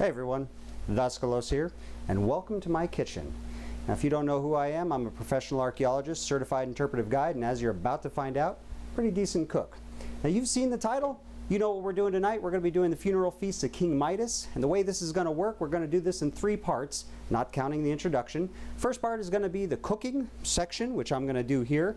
Hey everyone, Vaskalos here, and welcome to my kitchen. Now if you don't know who I am, I'm a professional archaeologist, certified interpretive guide, and as you're about to find out, pretty decent cook. Now you've seen the title, you know what we're doing tonight. We're going to be doing the funeral feast of King Midas, and the way this is going to work, we're going to do this in 3 parts, not counting the introduction. First part is going to be the cooking section, which I'm going to do here.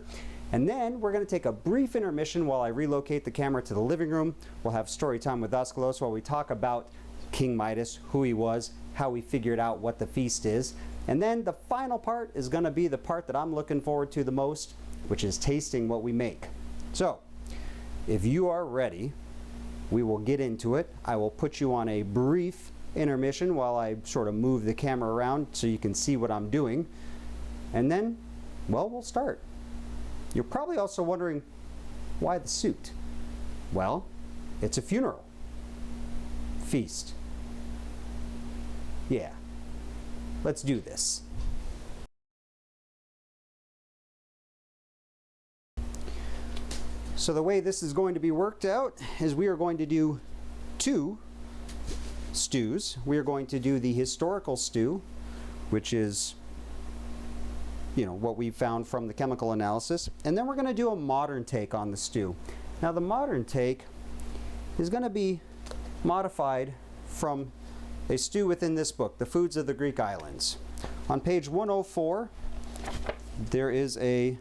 And then we're going to take a brief intermission while I relocate the camera to the living room. We'll have story time with Vaskalos while we talk about King Midas, who he was, how we figured out what the feast is. And then the final part is going to be the part that I'm looking forward to the most, which is tasting what we make. So, if you are ready, we will get into it. I will put you on a brief intermission while I sort of move the camera around so you can see what I'm doing. And then, well, we'll start. You're probably also wondering, why the suit? Well, it's a funeral feast. Yeah, let's do this. So the way this is going to be worked out is we are going to do 2 stews. We are going to do the historical stew, which is, you know, what we found from the chemical analysis. And then we're going to do a modern take on the stew. Now the modern take is going to be modified from a stew within this book, The Foods of the Greek Islands. On page 104, there is a,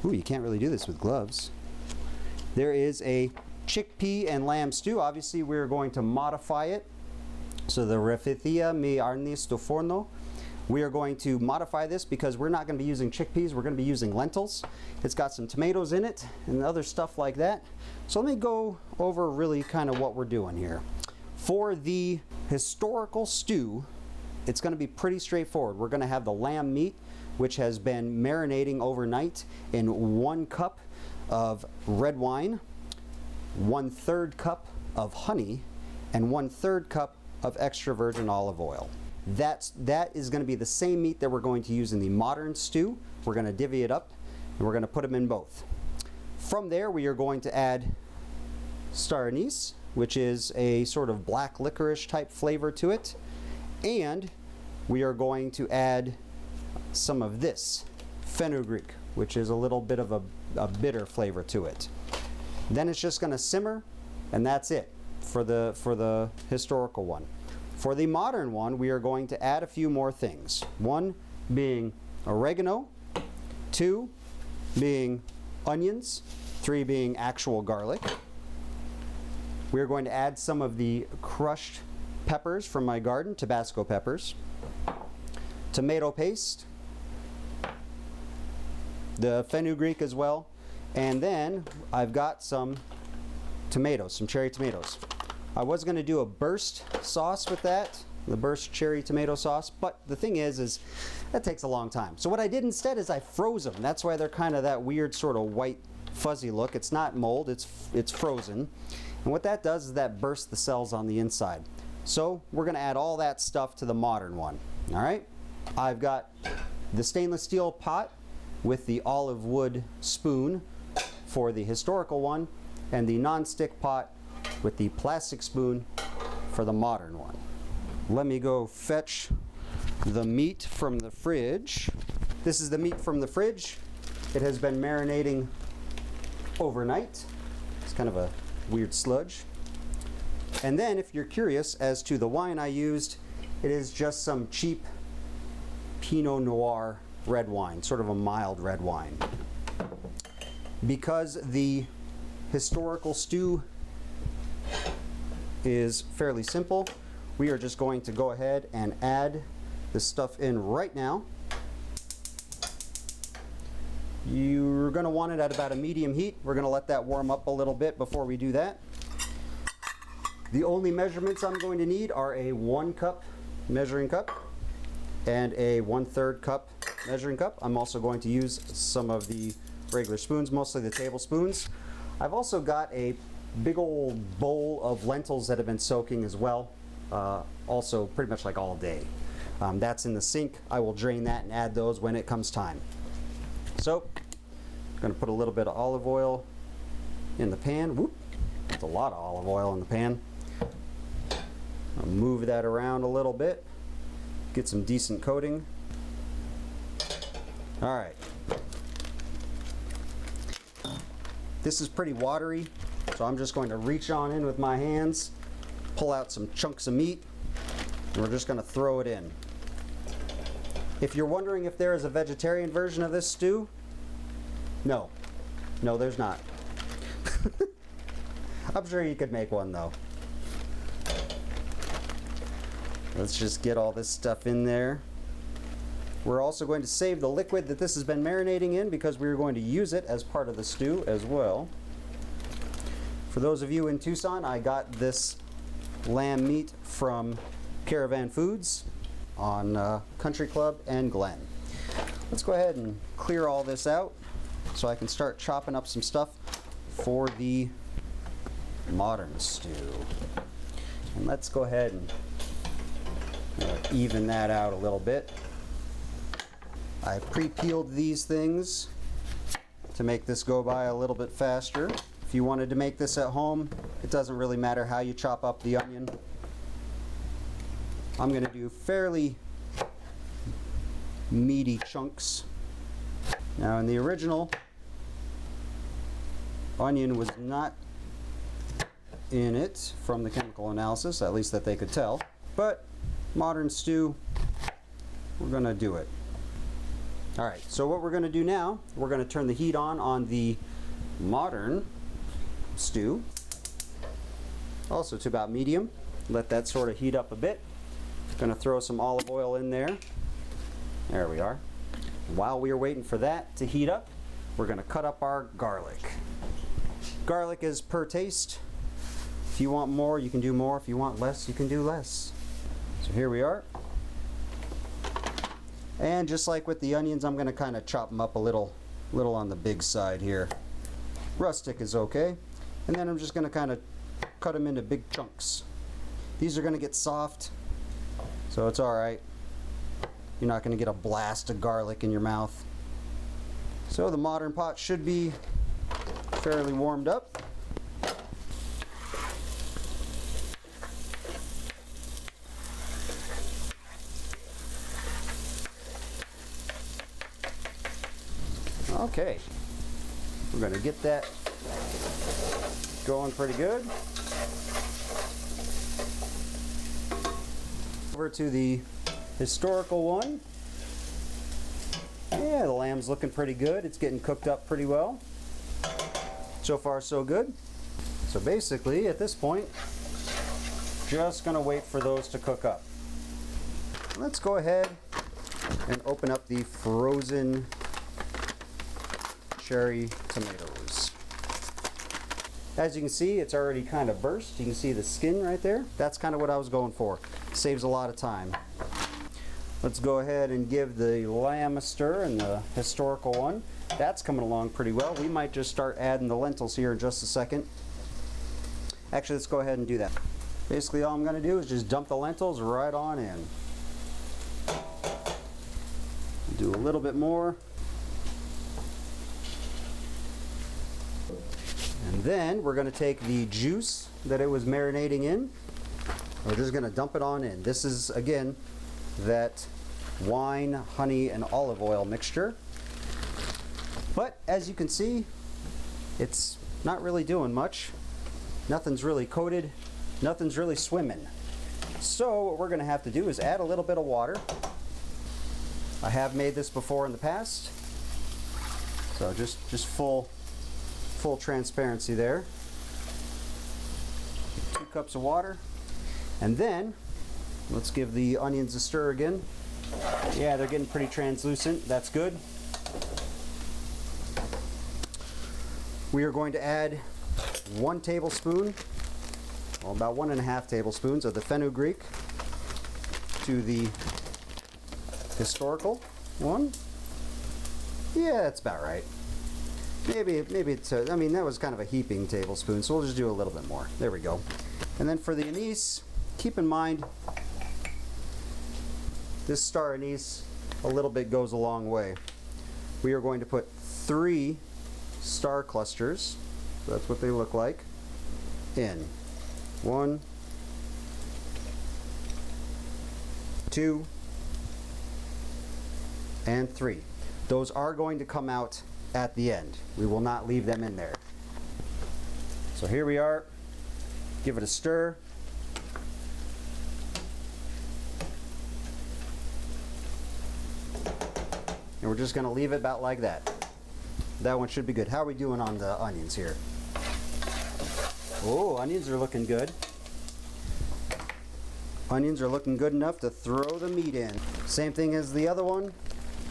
ooh, you can't really do this with gloves. There is a chickpea and lamb stew. Obviously, we're going to modify it. So the refithia mi arnis do forno. We are going to modify this because we're not going to be using chickpeas, we're going to be using lentils. It's got some tomatoes in it and other stuff like that. So let me go over really kind of what we're doing here. For the historical stew, it's going to be pretty straightforward. We're going to have the lamb meat, which has been marinating overnight in 1 cup of red wine, 1/3 cup of honey, and 1/3 cup of extra virgin olive oil. That is going to be the same meat that we're going to use in the modern stew. We're going to divvy it up, and we're going to put them in both. From there, we are going to add star anise, which is a sort of black licorice type flavor to it. And we are going to add some of this, fenugreek, which is a little bit of a bitter flavor to it. Then it's just going to simmer, and that's it for the historical one. For the modern one, we are going to add a few more things. 1 being oregano, 2 being onions, 3 being actual garlic. We're going to add some of the crushed peppers from my garden, Tabasco peppers, tomato paste, the fenugreek as well, and then I've got some tomatoes, some cherry tomatoes. I was going to do a burst sauce with that, the burst cherry tomato sauce, but the thing is that takes a long time. So what I did instead is I froze them. That's why they're kind of that weird sort of white fuzzy look. It's not mold, it's frozen. And what that does is that bursts the cells on the inside. So we're going to add all that stuff to the modern one. All right? I've got the stainless steel pot with the olive wood spoon for the historical one, and the non-stick pot with the plastic spoon for the modern one. Let me go fetch the meat from the fridge. This is the meat from the fridge. It has been marinating overnight. It's kind of a weird sludge. And then if you're curious as to the wine I used, it is just some cheap Pinot Noir red wine, sort of a mild red wine. Because the historical stew is fairly simple, we are just going to go ahead and add this stuff in right now. You're going to want it at about a medium heat. We're going to let that warm up a little bit before we do that. The only measurements I'm going to need are a 1 cup measuring cup and a 1/3 cup measuring cup. I'm also going to use some of the regular spoons, mostly the tablespoons. I've also got a big old bowl of lentils that have been soaking as well, also pretty much like all day. That's in the sink. I will drain that and add those when it comes time. So, I'm going to put a little bit of olive oil in the pan. Whoop, that's a lot of olive oil in the pan. I'll move that around a little bit, get some decent coating. All right. This is pretty watery, so I'm just going to reach on in with my hands, pull out some chunks of meat, and we're just going to throw it in. If you're wondering if there is a vegetarian version of this stew, no. No, there's not. I'm sure you could make one though. Let's just get all this stuff in there. We're also going to save the liquid that this has been marinating in because we're going to use it as part of the stew as well. For those of you in Tucson, I got this lamb meat from Caravan Foods on Country Club and Glen. Let's go ahead and clear all this out so I can start chopping up some stuff for the modern stew. And let's go ahead and even that out a little bit. I pre-peeled these things to make this go by a little bit faster. If you wanted to make this at home, it doesn't really matter how you chop up the onion. I'm going to do fairly meaty chunks. Now in the original, onion was not in it from the chemical analysis, at least that they could tell. But modern stew, we're going to do it. Alright, so what we're going to do now, we're going to turn the heat on the modern stew, also to about medium. Let that sort of heat up a bit. Going to throw some olive oil in there. There we are. While we are waiting for that to heat up, we're going to cut up our garlic. Garlic is per taste. If you want more, you can do more. If you want less, you can do less. So here we are. And just like with the onions, I'm going to kind of chop them up a little on the big side here. Rustic is okay. And then I'm just going to kind of cut them into big chunks. These are going to get soft, so it's alright. You're not going to get a blast of garlic in your mouth. So the modern pot should be fairly warmed up. Okay, we're going to get that going pretty good. Over to the historical one. Yeah, the lamb's looking pretty good. It's getting cooked up pretty well. So far, so good. So basically, at this point, just going to wait for those to cook up. Let's go ahead and open up the frozen cherry tomatoes. As you can see, it's already kind of burst. You can see the skin right there. That's kind of what I was going for. Saves a lot of time. Let's go ahead and give the lamb a stir and the historical one. That's coming along pretty well. We might just start adding the lentils here in just a second. Actually, let's go ahead and do that. Basically, all I'm going to do is just dump the lentils right on in. Do a little bit more. And then we're going to take the juice that it was marinating in. We're just going to dump it on in. This is, again, that wine, honey, and olive oil mixture. But as you can see, it's not really doing much. Nothing's really coated. Nothing's really swimming. So what we're going to have to do is add a little bit of water. I have made this before in the past. So just full transparency there. 2 cups of water. And then, let's give the onions a stir again. Yeah, they're getting pretty translucent. That's good. We are going to add 1 tablespoon, well, about 1.5 tablespoons of the fenugreek to the historical one. Yeah, that's about right. Maybe it's, I mean, that was kind of a heaping tablespoon, so we'll just do a little bit more. There we go. And then for the anise, keep in mind, this star anise, a little bit goes a long way. We are going to put 3 star clusters, so that's what they look like, in. 1, 2, and 3. Those are going to come out at the end. We will not leave them in there. So here we are. Give it a stir. And we're just going to leave it about like that. That one should be good. How are we doing on the onions here? Oh, onions are looking good. Onions are looking good enough to throw the meat in. Same thing as the other one.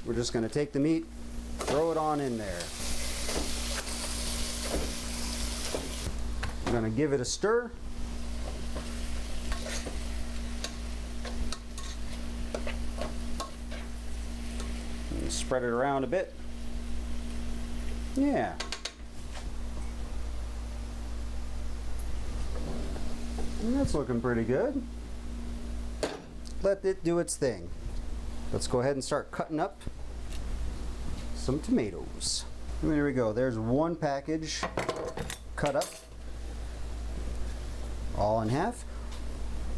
We're just going to take the meat, throw it on in there. We're going to give it a stir. And spread it around a bit. Yeah. And that's looking pretty good. Let it do its thing. Let's go ahead and start cutting up some tomatoes. And there we go. There's one package cut up, all in half.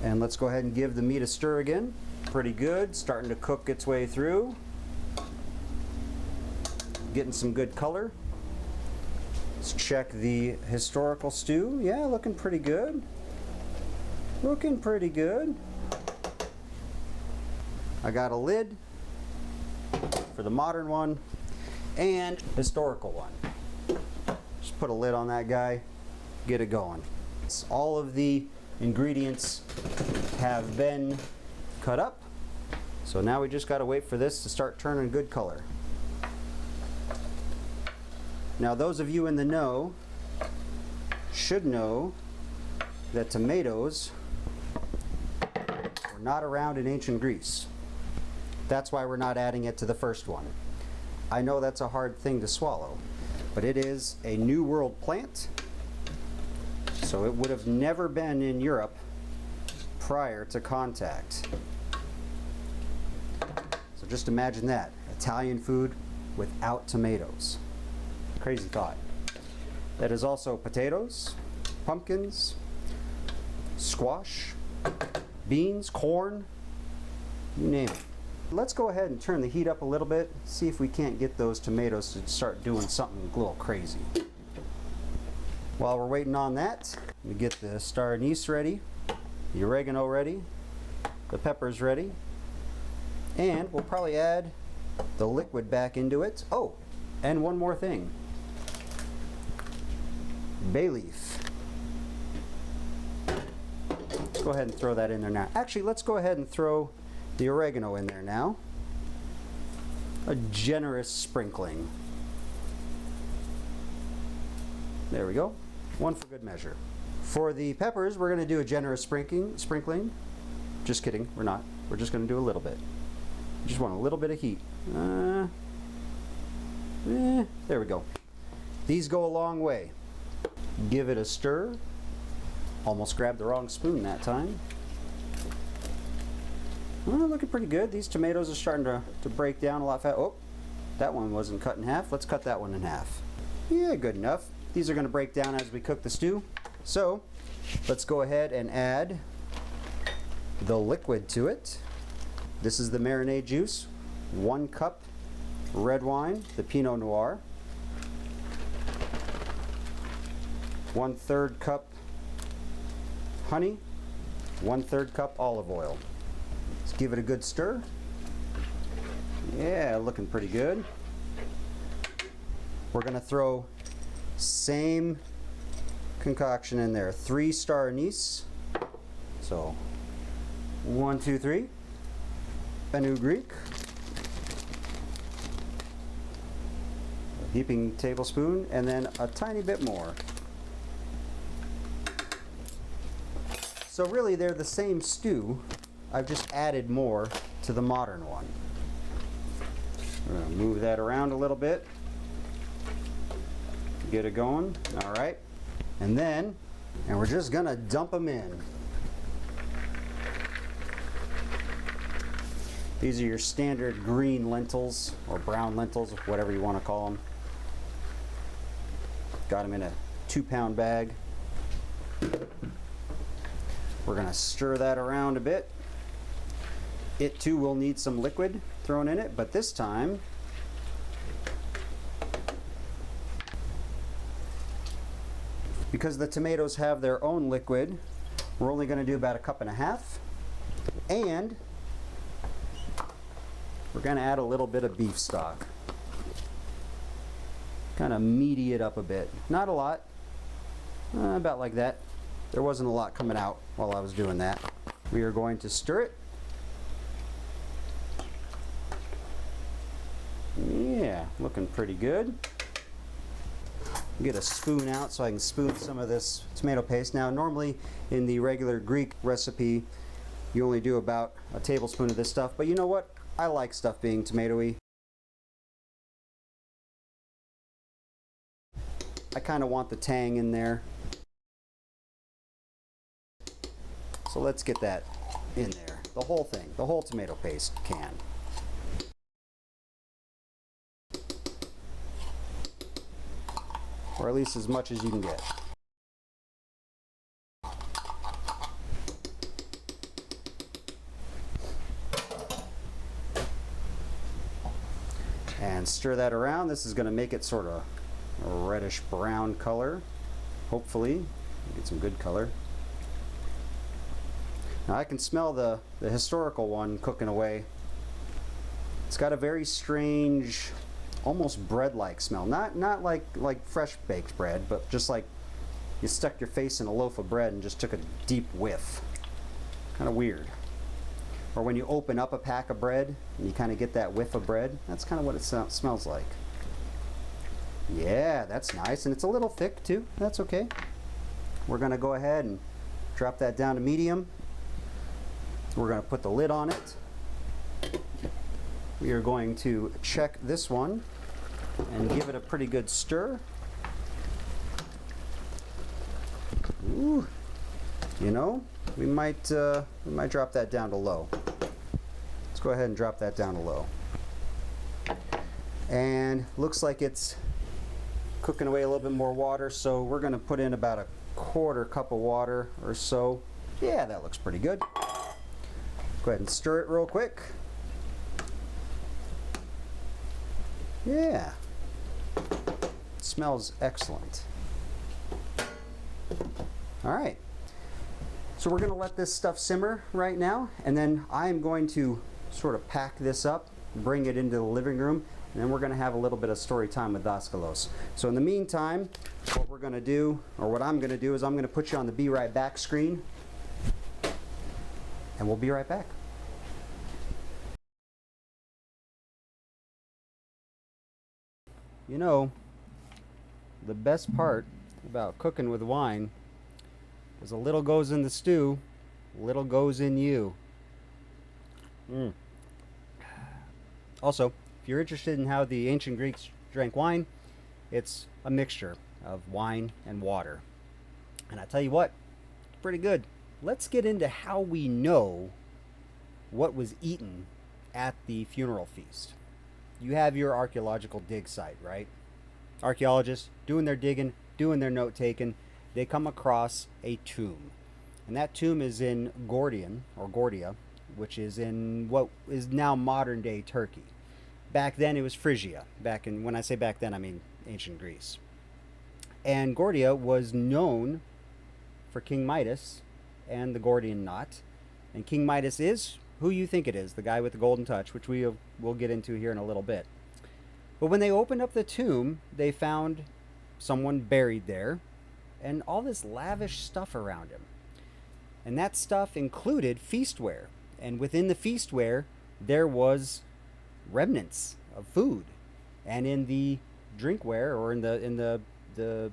And let's go ahead and give the meat a stir again. Pretty good. Starting to cook its way through. Getting some good color. Let's check the historical stew. Yeah, looking pretty good. Looking pretty good. I got a lid for the modern one and historical one. Just put a lid on that guy, get it going. All of the ingredients have been cut up, so now we just got to wait for this to start turning good color. Now those of you in the know should know that tomatoes were not around in ancient Greece. That's why we're not adding it to the first one. I know that's a hard thing to swallow, but it is a New World plant, so it would have never been in Europe prior to contact. So just imagine that, Italian food without tomatoes. Crazy thought. That is also potatoes, pumpkins, squash, beans, corn, you name it. Let's go ahead and turn the heat up a little bit, see if we can't get those tomatoes to start doing something a little crazy. While we're waiting on that, we get the star anise ready, the oregano ready, the peppers ready, and we'll probably add the liquid back into it. Oh, and one more thing. Bay leaf. Let's go ahead and throw that in there now. Actually, let's go ahead and throw the oregano in there now. A generous sprinkling. There we go. One for good measure. For the peppers, we're going to do a generous sprinkling. Just kidding, we're not. We're just going to do a little bit. Just want a little bit of heat. There we go. These go a long way. Give it a stir. Almost grabbed the wrong spoon that time. Well, looking pretty good. These tomatoes are starting to break down a lot fast. Oh, that one wasn't cut in half. Let's cut that one in half. Yeah, good enough. These are going to break down as we cook the stew. So, let's go ahead and add the liquid to it. This is the marinade juice. 1 cup red wine, the Pinot Noir. 1/3 cup honey. 1/3 cup olive oil. Let's give it a good stir. Yeah, looking pretty good. We're going to throw same concoction in there. 3 star anise. So 1, 2, 3. Fenugreek. A heaping tablespoon, and then a tiny bit more. So really they're the same stew. I've just added more to the modern one. We're going to move that around a little bit. Get it going. All right. And we're just going to dump them in. These are your standard green lentils or brown lentils, whatever you want to call them. Got them in a 2-pound bag. We're going to stir that around a bit. It too will need some liquid thrown in it, but this time because the tomatoes have their own liquid, we're only going to do about 1.5 cups. And we're going to add a little bit of beef stock. Kind of meaty it up a bit. Not a lot. About like that. There wasn't a lot coming out while I was doing that. We are going to stir it. Yeah, looking pretty good. Get a spoon out so I can spoon some of this tomato paste. Now normally in the regular Greek recipe you only do about a tablespoon of this stuff, but you know what? I like stuff being tomatoey. I kind of want the tang in there. So let's get that in there. The whole thing, the whole tomato paste can. Or at least as much as you can get. And stir that around. This is going to make it sort of a reddish brown color. Hopefully, get some good color. Now I can smell the historical one cooking away. It's got a very strange, almost bread-like smell. Not like fresh baked bread, but just like you stuck your face in a loaf of bread and just took a deep whiff. Kind of weird. Or when you open up a pack of bread and you kind of get that whiff of bread, that's kind of what it smells like. Yeah, that's nice, and it's a little thick too. That's okay. We're going to go ahead and drop that down to medium. We're going to put the lid on it. We are going to check this one and give it a pretty good stir. Ooh, you know, we might drop that down to low. Let's go ahead and drop that down to low. And looks like it's cooking away a little bit more water, so we're going to put in about 1/4 cup of water or so. Yeah, that looks pretty good. Go ahead and stir it real quick. Yeah, it smells excellent. All right, so we're going to let this stuff simmer right now, and then I'm going to sort of pack this up, bring it into the living room, and then we're going to have a little bit of story time with Daskalos. So in the meantime, what we're going to do, or what I'm going to do, is I'm going to put you on the Be Right Back screen, and we'll be right back. You know, the best part about cooking with wine is a little goes in the stew, little goes in you. Also, if you're interested in how the ancient Greeks drank wine, it's a mixture of wine and water. And I tell you what, it's pretty good. Let's get into how we know what was eaten at the funeral feast. You have your archaeological dig site, right? Archaeologists doing their digging, doing their note taking, they come across a tomb. And that tomb is in Gordian, or Gordia, which is in what is now modern day Turkey. Back then it was Phrygia. When I say back then, I mean ancient Greece. And Gordia was known for King Midas and the Gordian knot. And King Midas is who you think it is, the guy with the golden touch, which we'll get into here in a little bit. But when they opened up the tomb, they found someone buried there and all this lavish stuff around him. And that stuff included feastware. And within the feastware, there was remnants of food. And in the drinkware, or in the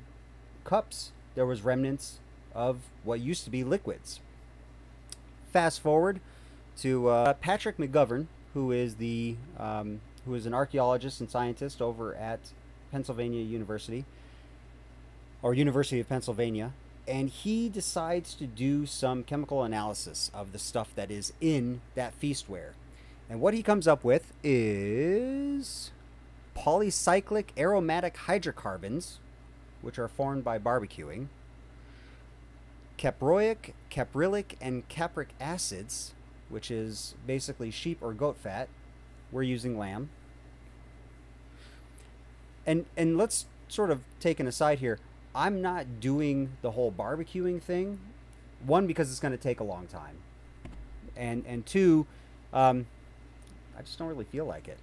cups, there was remnants of what used to be liquids. Fast forward to Patrick McGovern, who is an archaeologist and scientist over at Pennsylvania University, or University of Pennsylvania, and he decides to do some chemical analysis of the stuff that is in that feastware. And what he comes up with is polycyclic aromatic hydrocarbons, which are formed by barbecuing, caproic, caprylic, and capric acids, which is basically sheep or goat fat. We're using lamb. And let's sort of take an aside here. I'm not doing the whole barbecuing thing. One, because it's going to take a long time. And two, I just don't really feel like it.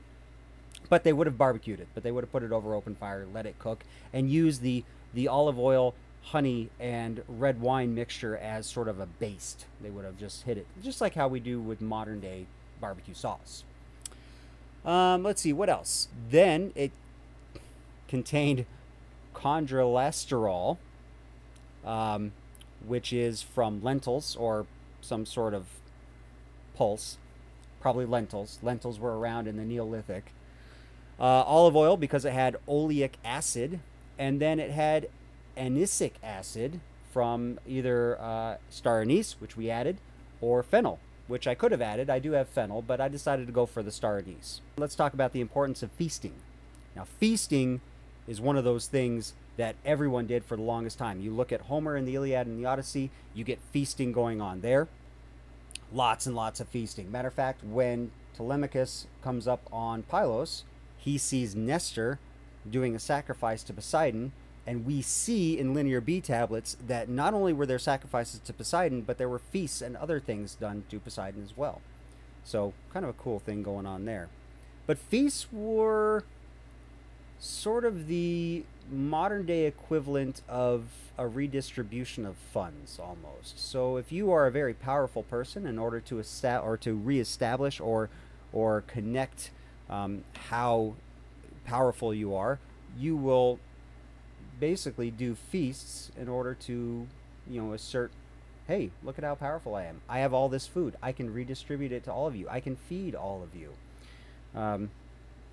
But they would have barbecued it. But they would have put it over open fire, let it cook, and use the olive oil, honey, and red wine mixture as sort of a baste. They would have just hit it, just like how we do with modern day barbecue sauce. Let's see, what else? Then it contained chondrolesterol, which is from lentils or some sort of pulse, probably lentils. Lentils were around in the Neolithic. Olive oil, because it had oleic acid, and then it had anisic acid from either star anise, which we added, or fennel, which I could have added. I do have fennel, but I decided to go for the star anise. Let's talk about the importance of feasting. Now, feasting is one of those things that everyone did for the longest time. You look at Homer in the Iliad and the Odyssey, you get feasting going on there. Lots and lots of feasting. Matter of fact, when Telemachus comes up on Pylos, he sees Nestor doing a sacrifice to Poseidon, and we see in Linear B tablets that not only were there sacrifices to Poseidon, but there were feasts and other things done to Poseidon as well. So, kind of a cool thing going on there. But feasts were sort of the modern day equivalent of a redistribution of funds almost. So if you are a very powerful person, in order to reestablish or connect how powerful you are, you will basically do feasts in order to, assert, hey, look at how powerful I am. I have all this food. I can redistribute it to all of you. I can feed all of you.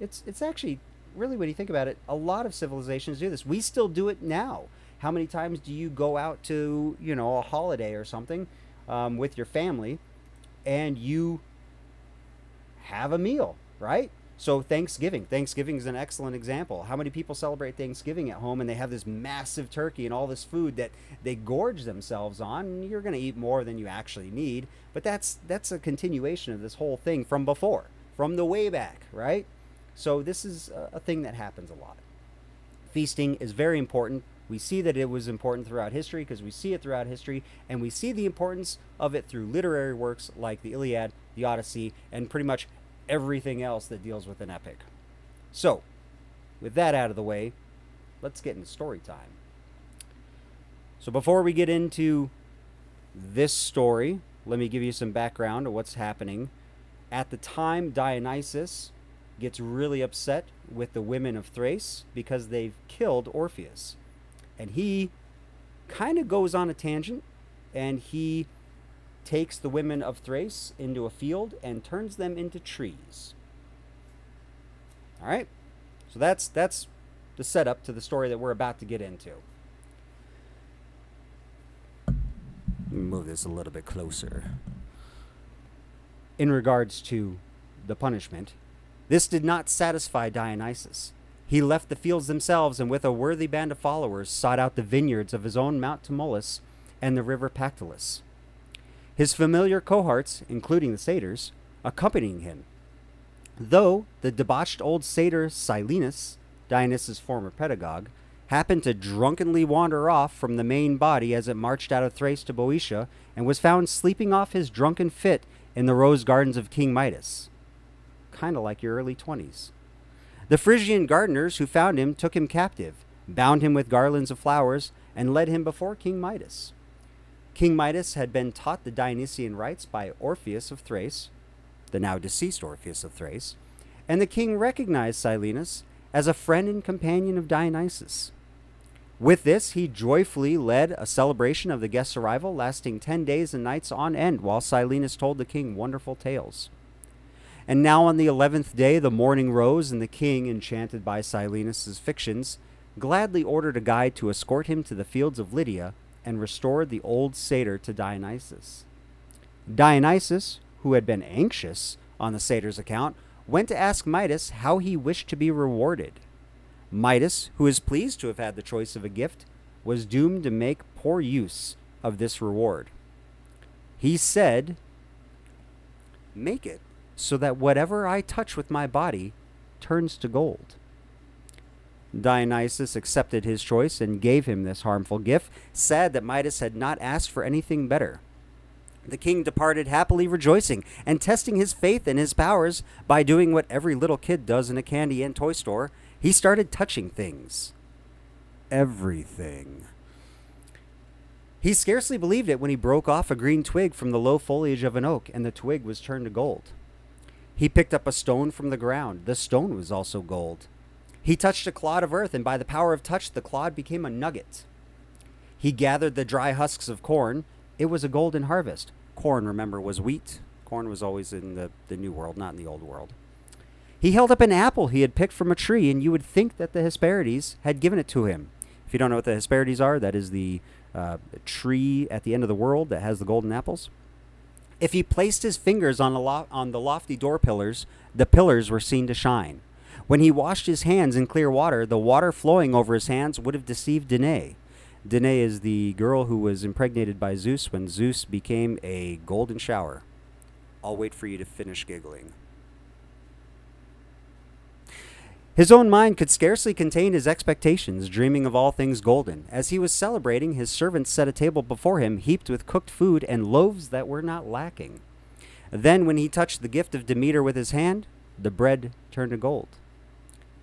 It's actually, really, when you think about it, a lot of civilizations do this. We still do it now. How many times do you go out to, a holiday or something with your family and you have a meal, right? So Thanksgiving is an excellent example. How many people celebrate Thanksgiving at home and they have this massive turkey and all this food that they gorge themselves on, and you're going to eat more than you actually need. But that's a continuation of this whole thing from before, from the way back, right? So this is a thing that happens a lot. Feasting is very important. We see that it was important throughout history because we see it throughout history, and we see the importance of it through literary works like the Iliad, the Odyssey, and pretty much everything else that deals with an epic. So, with that out of the way, let's get into story time. So before we get into this story, let me give you some background of what's happening. At the time, Dionysus gets really upset with the women of Thrace because they've killed Orpheus. And he kind of goes on a tangent, and he takes the women of Thrace into a field and turns them into trees. All right? So that's the setup to the story that we're about to get into. Let me move this a little bit closer. In regards to the punishment, this did not satisfy Dionysus. He left the fields themselves and with a worthy band of followers sought out the vineyards of his own Mount Tmolus and the river Pactolus. His familiar cohorts, including the satyrs, accompanying him. Though the debauched old satyr Silenus, Dionysus' former pedagogue, happened to drunkenly wander off from the main body as it marched out of Thrace to Boeotia and was found sleeping off his drunken fit in the rose gardens of King Midas. Kind of like your early 20s. The Phrygian gardeners who found him took him captive, bound him with garlands of flowers, and led him before King Midas. King Midas had been taught the Dionysian rites by Orpheus of Thrace, the now deceased Orpheus of Thrace, and the king recognized Silenus as a friend and companion of Dionysus. With this, he joyfully led a celebration of the guest's arrival, lasting 10 days and nights on end, while Silenus told the king wonderful tales. And now on the 11th day the morning rose, and the king, enchanted by Silenus' fictions, gladly ordered a guide to escort him to the fields of Lydia and restored the old satyr to Dionysus. Dionysus, who had been anxious on the satyr's account, went to ask Midas how he wished to be rewarded. Midas, who is pleased to have had the choice of a gift, was doomed to make poor use of this reward. He said, Make it so that whatever I touch with my body turns to gold." Dionysus accepted his choice and gave him this harmful gift, sad that Midas had not asked for anything better. The king departed happily rejoicing, and testing his faith and his powers by doing what every little kid does in a candy and toy store, he started touching things. Everything. He scarcely believed it when he broke off a green twig from the low foliage of an oak, and the twig was turned to gold. He picked up a stone from the ground. The stone was also gold. He touched a clod of earth, and by the power of touch, the clod became a nugget. He gathered the dry husks of corn. It was a golden harvest. Corn, remember, was wheat. Corn was always in the New World, not in the Old World. He held up an apple he had picked from a tree, and you would think that the Hesperides had given it to him. If you don't know what the Hesperides are, that is the tree at the end of the world that has the golden apples. If he placed his fingers on the lofty door pillars, the pillars were seen to shine. When he washed his hands in clear water, the water flowing over his hands would have deceived Danae. Danae is the girl who was impregnated by Zeus when Zeus became a golden shower. I'll wait for you to finish giggling. His own mind could scarcely contain his expectations, dreaming of all things golden. As he was celebrating, his servants set a table before him, heaped with cooked food and loaves that were not lacking. Then, when he touched the gift of Demeter with his hand, the bread turned to gold.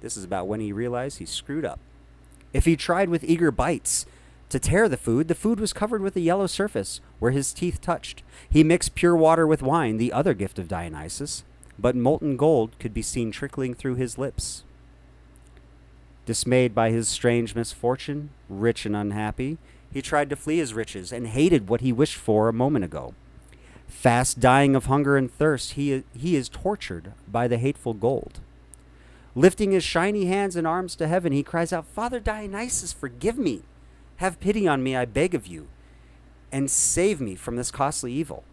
This is about when he realized he screwed up. If he tried with eager bites to tear the food was covered with a yellow surface where his teeth touched. He mixed pure water with wine, the other gift of Dionysus, but molten gold could be seen trickling through his lips. Dismayed by his strange misfortune, rich and unhappy, he tried to flee his riches and hated what he wished for a moment ago. Fast dying of hunger and thirst, he is tortured by the hateful gold. Lifting his shiny hands and arms to heaven, he cries out, "Father Dionysus, forgive me. Have pity on me, I beg of you, and save me from this costly evil."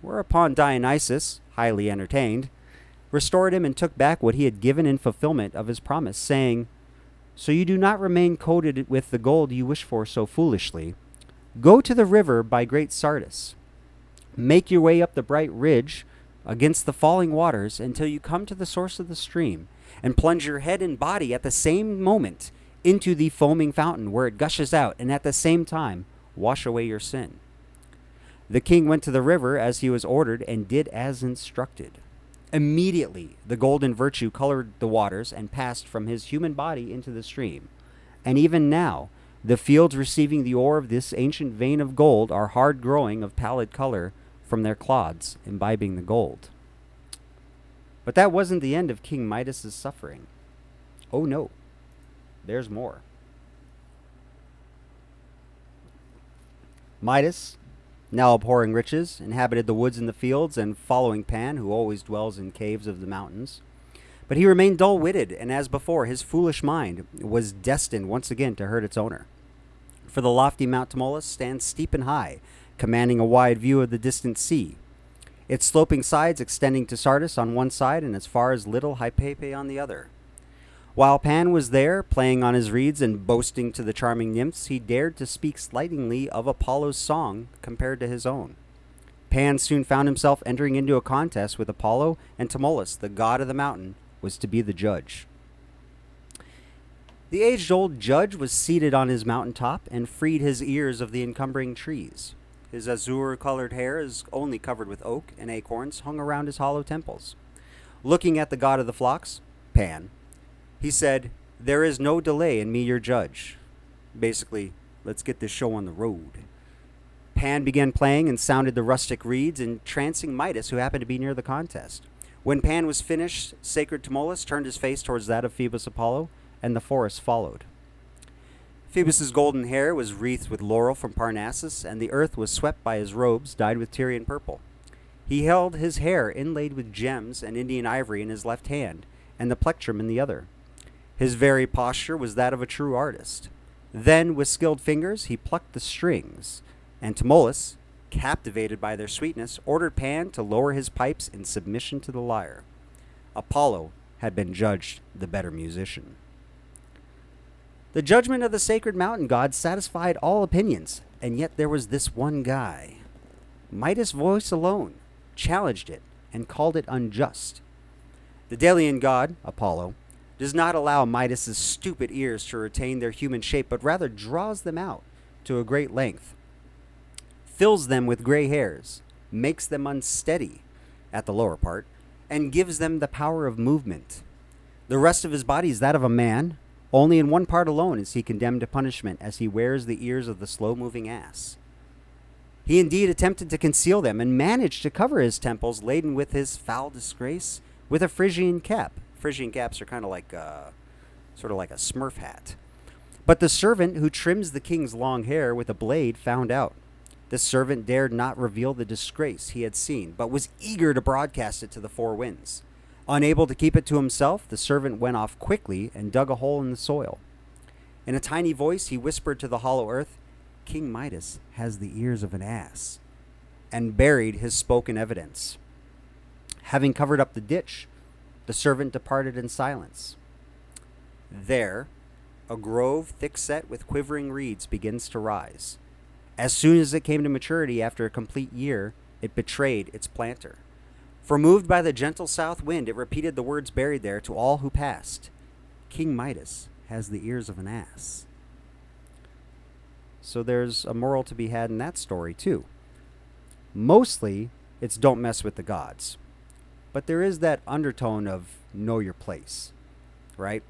Whereupon Dionysus, highly entertained, restored him and took back what he had given in fulfillment of his promise, saying, "So you do not remain coated with the gold you wish for so foolishly. Go to the river by great Sardis. Make your way up the bright ridge against the falling waters until you come to the source of the stream, and plunge your head and body at the same moment into the foaming fountain where it gushes out, and at the same time wash away your sin." The king went to the river as he was ordered and did as instructed. Immediately the golden virtue colored the waters and passed from his human body into the stream. And even now, the fields receiving the ore of this ancient vein of gold are hard growing of pallid color from their clods, imbibing the gold. But that wasn't the end of King Midas' suffering. Oh no, there's more. Midas, now abhorring riches, inhabited the woods and the fields, and following Pan, who always dwells in caves of the mountains. But he remained dull-witted, and as before, his foolish mind was destined once again to hurt its owner. For the lofty Mount Tmolus stands steep and high, commanding a wide view of the distant sea, its sloping sides extending to Sardis on one side and as far as little Hypaepe on the other. While Pan was there, playing on his reeds and boasting to the charming nymphs, he dared to speak slightingly of Apollo's song compared to his own. Pan soon found himself entering into a contest with Apollo, and Tmolus, the god of the mountain, was to be the judge. The aged-old judge was seated on his mountain top and freed his ears of the encumbering trees. His azure-colored hair is only covered with oak, and acorns hung around his hollow temples. Looking at the god of the flocks, Pan, he said, "There is no delay in me, your judge." Basically, let's get this show on the road. Pan began playing and sounded the rustic reeds, entrancing Midas, who happened to be near the contest. When Pan was finished, sacred Tmolus turned his face towards that of Phoebus Apollo, and the forest followed. Phoebus's golden hair was wreathed with laurel from Parnassus, and the earth was swept by his robes dyed with Tyrian purple. He held his hair inlaid with gems and Indian ivory in his left hand, and the plectrum in the other. His very posture was that of a true artist. Then, with skilled fingers, he plucked the strings, and Tmolus, captivated by their sweetness, ordered Pan to lower his pipes in submission to the lyre. Apollo had been judged the better musician. The judgment of the sacred mountain god satisfied all opinions, and yet there was this one guy. Midas' voice alone challenged it, and called it unjust. The Delian god, Apollo, does not allow Midas's stupid ears to retain their human shape, but rather draws them out to a great length, fills them with gray hairs, makes them unsteady at the lower part, and gives them the power of movement. The rest of his body is that of a man. Only in one part alone is he condemned to punishment, as he wears the ears of the slow-moving ass. He indeed attempted to conceal them, and managed to cover his temples, laden with his foul disgrace, with a Phrygian cap. Phrygian caps are kind of like sort of like a Smurf hat. But the servant who trims the king's long hair with a blade found out. The servant dared not reveal the disgrace he had seen, but was eager to broadcast it to the four winds. Unable to keep it to himself, the servant went off quickly and dug a hole in the soil. In a tiny voice, he whispered to the hollow earth, "King Midas has the ears of an ass," and buried his spoken evidence. Having covered up the ditch, the servant departed in silence. There, a grove thick-set with quivering reeds begins to rise. As soon as it came to maturity after a complete year, it betrayed its planter. For moved by the gentle south wind, it repeated the words buried there to all who passed. "King Midas has the ears of an ass." So there's a moral to be had in that story, too. Mostly, it's don't mess with the gods. But there is that undertone of know your place, right?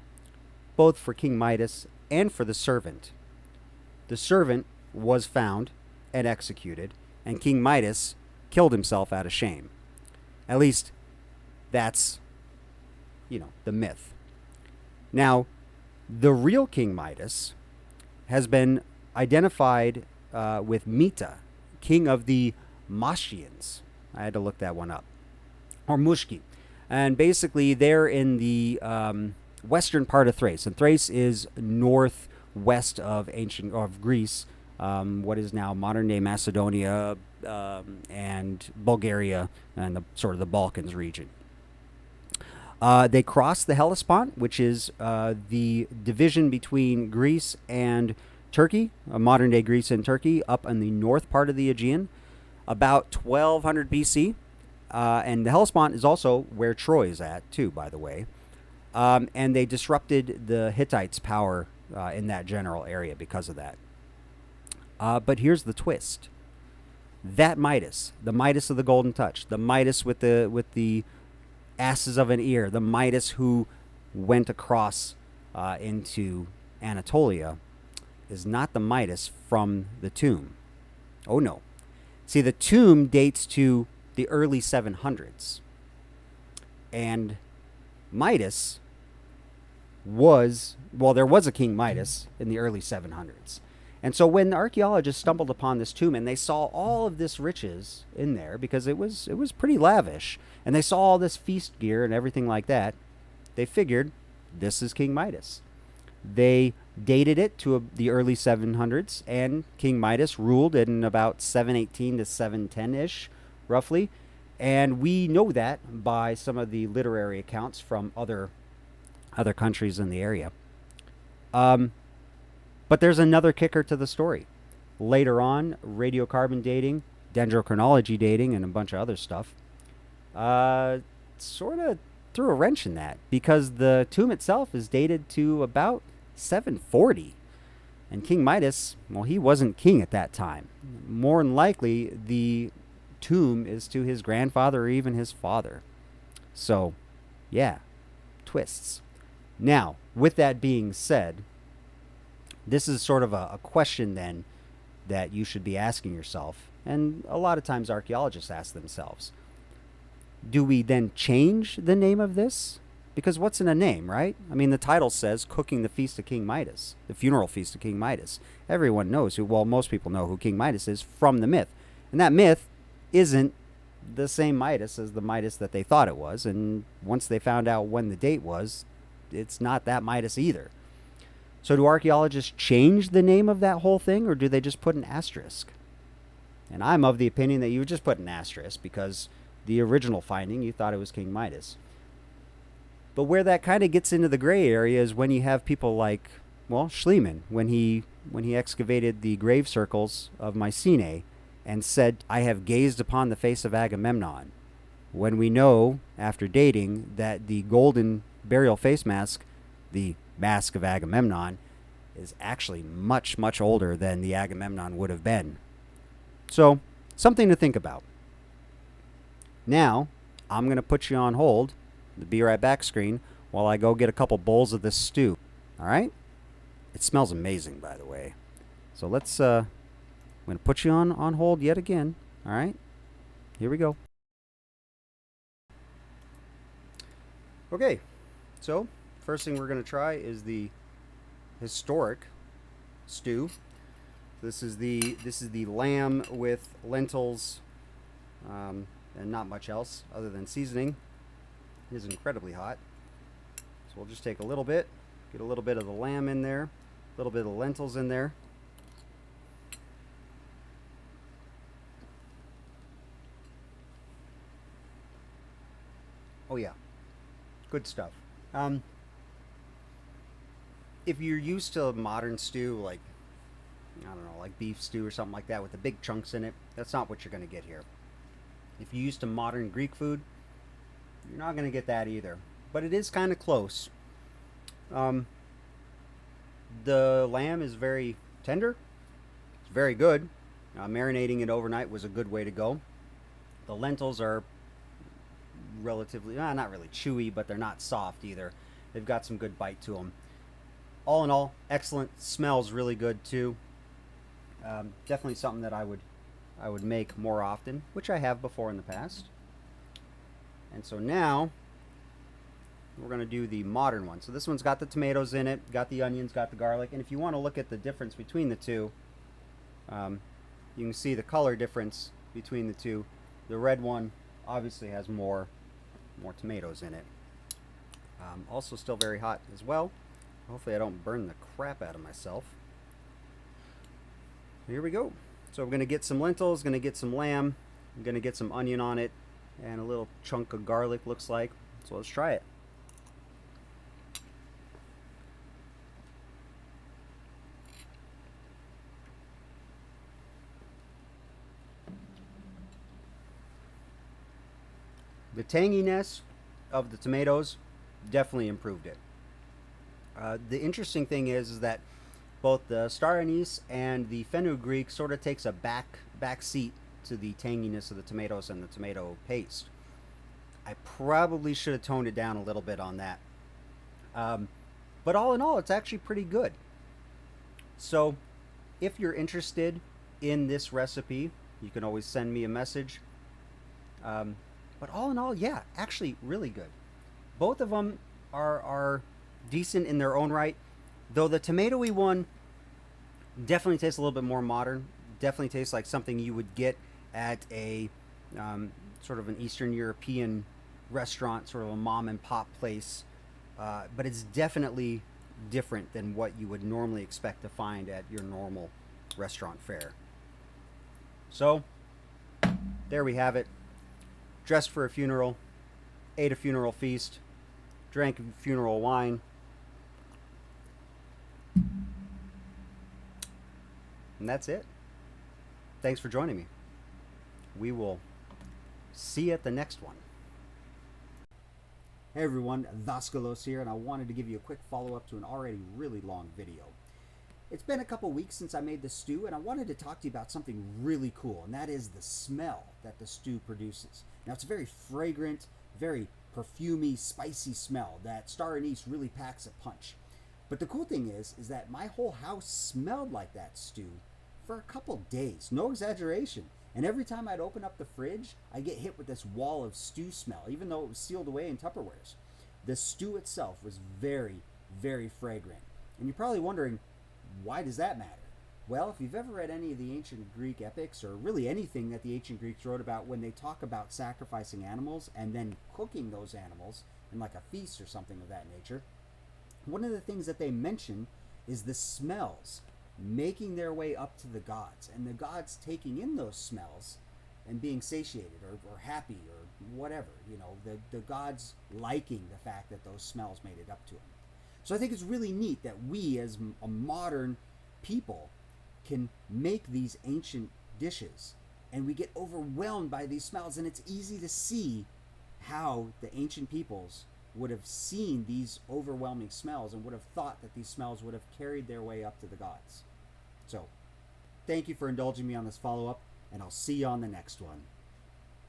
Both for King Midas and for the servant. The servant was found and executed, and King Midas killed himself out of shame. At least, that's, the myth. Now, the real King Midas has been identified with Mita, king of the Mashians. I had to look that one up. Or Mushki. And basically, they're in the western part of Thrace. And Thrace is northwest of Greece, what is now modern-day Macedonia, and Bulgaria, and the Balkans region. They crossed the Hellespont, which is the division between Greece and Turkey, modern-day Greece and Turkey, up in the north part of the Aegean, about 1200 BC. And the Hellespont is also where Troy is at, too, by the way. And they disrupted the Hittites' power in that general area because of that. But here's the twist. That Midas, the Midas of the Golden Touch, the Midas with the asses of an ear, the Midas who went across into Anatolia, is not the Midas from the tomb. Oh, no. See, the tomb dates to the early 700s. And Midas there was a King Midas in the early 700s. And so when the archaeologists stumbled upon this tomb and they saw all of this riches in there, because it was pretty lavish, and they saw all this feast gear and everything like that, they figured this is King Midas. They dated it to the early 700s, and King Midas ruled in about 718 to 710-ish, roughly. And we know that by some of the literary accounts from other countries in the area. But there's another kicker to the story. Later on, radiocarbon dating, dendrochronology dating, and a bunch of other stuff sort of threw a wrench in that, because the tomb itself is dated to about 740. And King Midas, well, he wasn't king at that time. More than likely, the tomb is to his grandfather or even his father. So, yeah, twists. Now, with that being said, this is sort of a question then that you should be asking yourself, and a lot of times archaeologists ask themselves. Do we then change the name of this? Because what's in a name, right? I mean, the title says Cooking the Feast of King Midas, the funeral feast of King Midas. Everyone knows most people know who King Midas is from the myth. And that myth isn't the same Midas as the Midas that they thought it was. And once they found out when the date was, it's not that Midas either. So do archaeologists change the name of that whole thing, or do they just put an asterisk? And I'm of the opinion that you would just put an asterisk, because the original finding, you thought it was King Midas. But where that kind of gets into the gray area is when you have people like, Schliemann, when he excavated the grave circles of Mycenae and said, "I have gazed upon the face of Agamemnon." when we know, after dating, that the golden burial face mask, the Mask of Agamemnon, is actually much, much older than the Agamemnon would have been. So, something to think about. Now, I'm going to put you on hold, the Be Right Back screen, while I go get a couple bowls of this stew. All right? It smells amazing, by the way. So let's, I'm going to put you on hold yet again. All right? Here we go. Okay, so first thing we're going to try is the historic stew. This is the lamb with lentils and not much else other than seasoning. It is incredibly hot. So we'll just take a little bit, get a little bit of the lamb in there, a little bit of the lentils in there. Oh yeah, good stuff. If you're used to modern stew, like, I don't know, like beef stew or something like that with the big chunks in it, that's not what you're going to get here. If you're used to modern Greek food, you're not going to get that either. But it is kind of close. The lamb is very tender. It's very good. Marinating it overnight was a good way to go. The lentils are relatively, not really chewy, but they're not soft either. They've got some good bite to them. All in all, excellent. Smells really good too. Definitely something that I would make more often, which I have before in the past. And so now we're going to do the modern one. So this one's got the tomatoes in it, got the onions, got the garlic. And if you want to look at the difference between the two, you can see the color difference between the two. The red one obviously has more tomatoes in it. Also still very hot as well. Hopefully I don't burn the crap out of myself. Here we go. So we're going to get some lentils, going to get some lamb, I'm going to get some onion on it, and a little chunk of garlic looks like. So let's try it. The tanginess of the tomatoes definitely improved it. The interesting thing is that both the star anise and the fenugreek sort of takes a back seat to the tanginess of the tomatoes and the tomato paste. I probably should have toned it down a little bit on that. But all in all, it's actually pretty good. So if you're interested in this recipe, you can always send me a message. But all in all, yeah, actually really good. Both of them are decent in their own right, though the tomatoey one definitely tastes a little bit more modern. Definitely tastes like something you would get at a sort of an Eastern European restaurant, sort of a mom and pop place. But it's definitely different than what you would normally expect to find at your normal restaurant fare. So there we have it. Dressed for a funeral, ate a funeral feast, drank funeral wine. And that's it. Thanks for joining me. We will see you at the next one. Hey everyone, Vaskalos here, and I wanted to give you a quick follow-up to an already really long video. It's been a couple weeks since I made the stew, and I wanted to talk to you about something really cool, and that is the smell that the stew produces. Now, it's a very fragrant, very perfumey, spicy smell that star anise really packs a punch. But the cool thing is that my whole house smelled like that stew for a couple days, no exaggeration. And every time I'd open up the fridge, I'd get hit with this wall of stew smell, even though it was sealed away in Tupperwares. The stew itself was very, very fragrant. And you're probably wondering, why does that matter? Well, if you've ever read any of the ancient Greek epics, or really anything that the ancient Greeks wrote about when they talk about sacrificing animals and then cooking those animals in like a feast or something of that nature, one of the things that they mention is the smells making their way up to the gods, and the gods taking in those smells and being satiated or happy or whatever, the gods liking the fact that those smells made it up to them. So I think it's really neat that we as a modern people can make these ancient dishes, and we get overwhelmed by these smells, and it's easy to see how the ancient peoples would have seen these overwhelming smells and would have thought that these smells would have carried their way up to the gods. So, thank you for indulging me on this follow-up, and I'll see you on the next one.